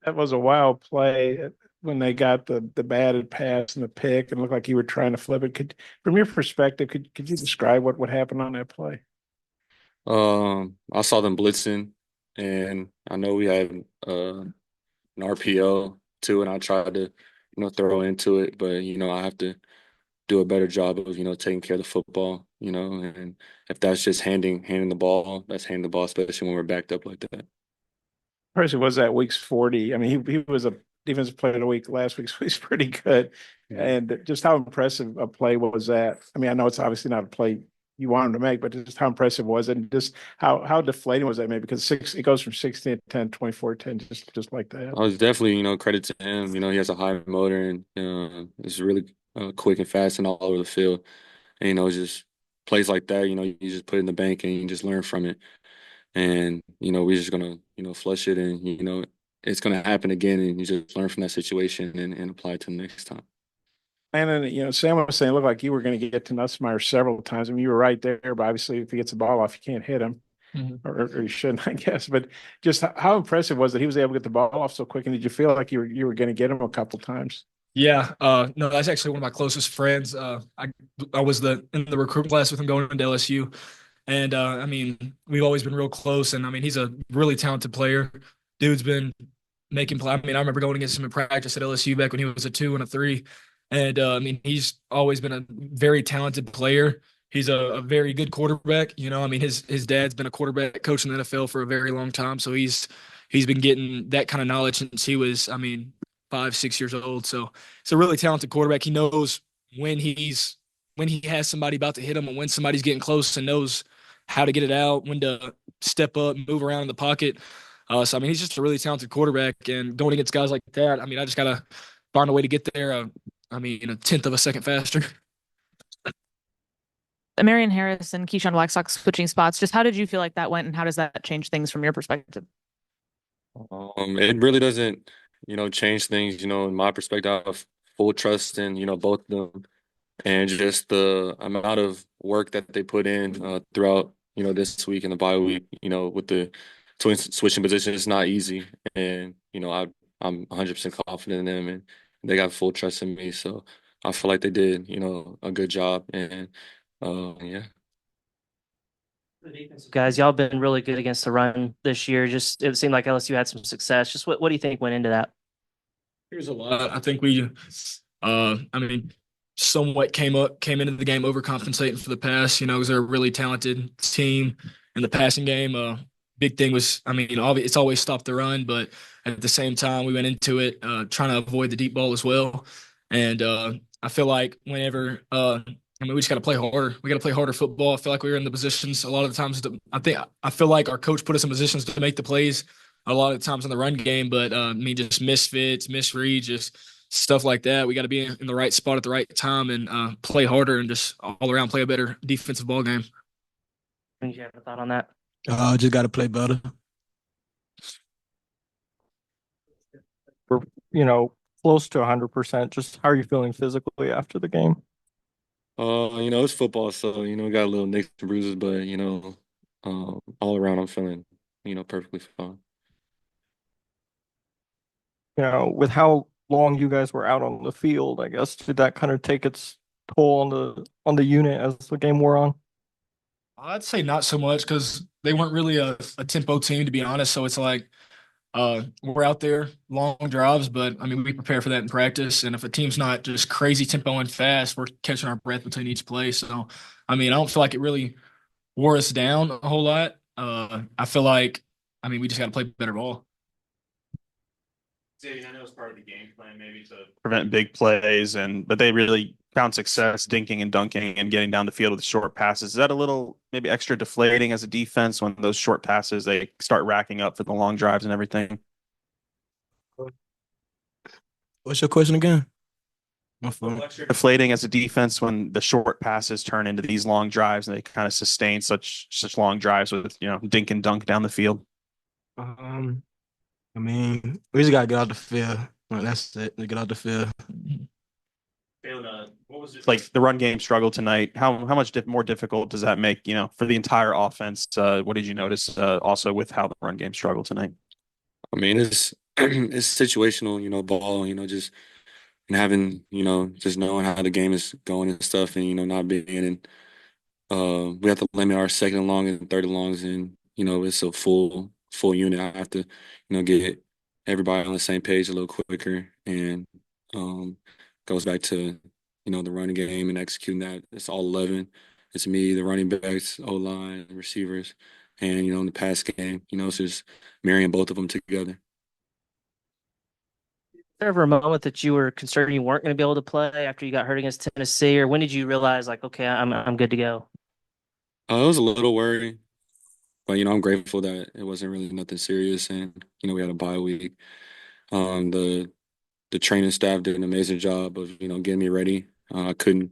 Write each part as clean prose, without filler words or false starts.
That was a wild play when they got the batted pass and the pick and looked like you were trying to flip it. From your perspective, could you describe what happened on that play? I saw them blitzing, and I know we had an RPO too, and I tried to, throw into it, but I have to do a better job of, taking care of the football, and if that's just handing the ball, that's handing the ball, especially when we're backed up like that. Person was at weeks 40. I mean, he was a defensive player of the week last week, so he's pretty good. Yeah. And just how impressive a play was that? I mean, I know it's obviously not a play you want him to make, but just how impressive was it? And just how deflating was that maybe? Because it goes from 16 to 10, 24 10, just like that. I was definitely, credit to him. He has a high motor and is really quick and fast and all over the field. And, just plays like that, you just put it in the bank and you just learn from it. And we're just gonna flush it, and it's gonna happen again, and you just learn from that situation and apply it to the next time. And then, Sam was saying it looked like you were going to get to Nussmeier several times. I mean, you were right there, but obviously, if he gets the ball off, you can't hit him, Mhm. or you shouldn't, I guess. But just how impressive was that he was able to get the ball off so quick? And did you feel like you were going to get him a couple times? Yeah, no, that's actually one of my closest friends. I was in the recruiting class with him going into LSU, and I mean we've always been real close. And I mean he's a really talented player. Dude's been making play. I mean I remember going against him in practice at LSU back when he was a 2 and a 3, and I mean he's always been a very talented player. He's a very good quarterback. I mean his dad's been a quarterback coach in the NFL for a very long time, so he's been getting that kind of knowledge since he was, I mean, 5, 6 years old. So he's a really talented quarterback. He knows when when he has somebody about to hit him and when somebody's getting close, and knows how to get it out, when to step up, move around in the pocket. So I mean, he's just a really talented quarterback, and going against guys like that, I mean, I just gotta find a way to get there. I mean, a tenth of a second faster. Marion Harris and Keyshawn Blackstock switching spots. Just how did you feel like that went, and how does that change things from your perspective? It really doesn't, change things. In my perspective, I have full trust in, both of them, and just the amount of work that they put in throughout, this week and the bye week, with the twin switching position, it's not easy. And, I'm 100% confident in them, and they got full trust in me. So I feel like they did, a good job. And yeah. Guys, y'all been really good against the run this year. Just it seemed like LSU had some success. Just what do you think went into that? Here's a lot. I think I mean, somewhat came into the game overcompensating for the pass. Because they're a really talented team in the passing game. Big thing was, I mean, it's always stop the run, but at the same time, we went into it trying to avoid the deep ball as well. And I feel like whenever, I mean, we just got to play harder. We got to play harder football. I feel like we were in the positions a lot of the times. I feel like our coach put us in positions to make the plays a lot of the times in the run game, but I mean, just misfits, misreads, just stuff like that. We got to be in the right spot at the right time and play harder and just all around play a better defensive ball game. Do you have a thought on that? Just got to play better. We're, close to 100%. Just how are you feeling physically after the game? It's football, so we got a little nicks and bruises, but all around, I'm feeling, perfectly fine. With how long you guys were out on the field, I guess, did that kind of take its toll on the unit as the game wore on? I'd say not so much because they weren't really a tempo team, to be honest. So it's like we're out there long drives, but I mean we prepare for that in practice. And if a team's not just crazy tempo and fast, we're catching our breath between each play. So I mean I don't feel like it really wore us down a whole lot. I feel like, I mean, we just got to play better ball. Xavian, I know it's part of the game plan, maybe to prevent big plays, but they really found success dinking and dunking and getting down the field with short passes. Is that a little maybe extra deflating as a defense when those short passes they start racking up for the long drives and everything? What's your question again? My phone. Deflating as a defense when the short passes turn into these long drives and they kind of sustain such long drives with dink and dunk down the field. Um, I mean, we just gotta get out the field. Like, that's it. Get out the field. What was it like the run game struggle tonight? How much more difficult does that make for the entire offense? What did you notice also with how the run game struggled tonight? I mean, it's it's situational, ball, just and having, just knowing how the game is going and stuff, and not being in. We have to limit our second and long and third and longs, and it's a full unit. I have to, get everybody on the same page a little quicker, and goes back to the running game and executing that. It's all 11. It's me, the running backs, O line, receivers, and in the pass game, it's just marrying both of them together. There ever a moment that you were concerned you weren't going to be able to play after you got hurt against Tennessee, or when did you realize like, okay, I'm good to go? I was a little worried, but I'm grateful that it wasn't really nothing serious, and we had a bye week. The training staff did an amazing job of getting me ready. I couldn't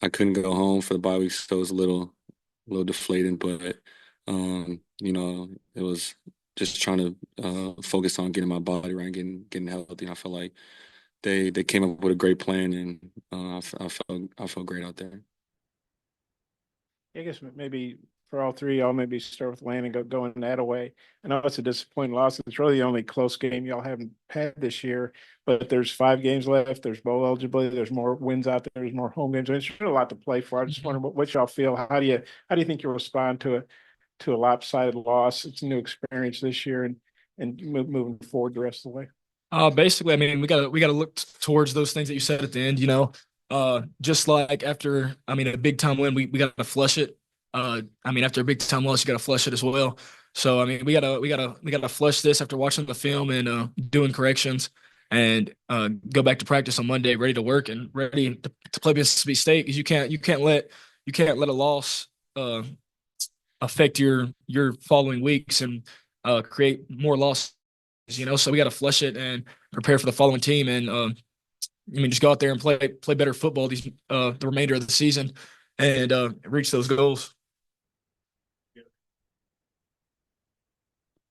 go home for the bye week, so it was a little deflating, but it was just trying to focus on getting my body right, getting healthy. And I feel like they came up with a great plan, and I felt great out there. I guess maybe for all three, I'll maybe start with Landon and going that away. I know it's a disappointing loss. It's really the only close game y'all haven't had this year, but there's 5 games left. There's bowl eligibility. There's more wins out there. There's more home games. There's really a lot to play for. I just wonder what y'all feel. How do you think you'll respond to a lopsided loss? It's a new experience this year and moving forward the rest of the way. Basically, I mean, we gotta look towards those things that you said at the end. Just like after, I mean, a big time win, we gotta flush it. I mean, after a big time loss, you gotta flush it as well. So, I mean, we gotta flush this after watching the film and doing corrections, and go back to practice on Monday, ready to work and ready to play Mississippi State, because you can't let a loss affect your following weeks and create more losses. So we got to flush it and prepare for the following team, and I mean, just go out there and play better football the remainder of the season, and reach those goals.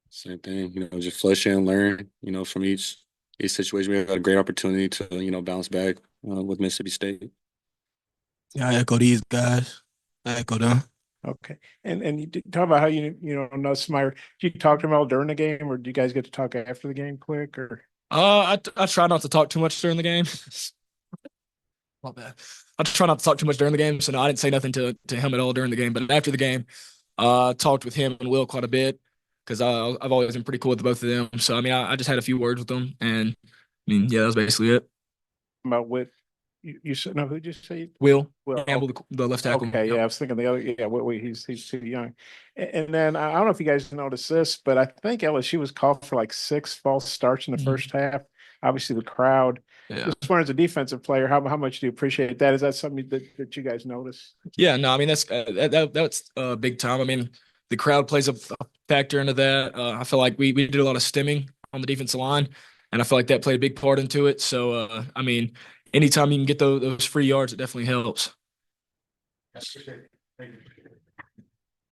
Same thing, just flush and learn, from each situation. We had a great opportunity to, bounce back with Mississippi State. Yeah, I echo these guys. I echo them. Okay. And you talk about how know Nussmeier. Did you talk to him all during the game, or do you guys get to talk after the game quick? Or I try not to talk too much during the game. My bad. I try not to talk too much during the game, so no, I didn't say nothing to him at all during the game. But after the game, I talked with him and Will quite a bit, because I've always been pretty cool with both of them. So I mean, I just had a few words with them, and I mean, yeah, that was basically it. about what you said? No, who did you say? Will Will. Campbell, the left tackle. Okay, yeah, I was thinking the other. Yeah, he's too young. And then I don't know if you guys noticed this, but I think LSU was called for like 6 false starts in the first half. Obviously, the crowd. Yeah. Just wondering, as a defensive player, how much do you appreciate that? Is that something that you guys notice? Yeah, no, I mean that's big time. I mean, the crowd plays a factor into that. I feel like we did a lot of stimming on the defensive line, and I feel like that played a big part into it. So I mean, anytime you can get those free yards, it definitely helps. Thank you.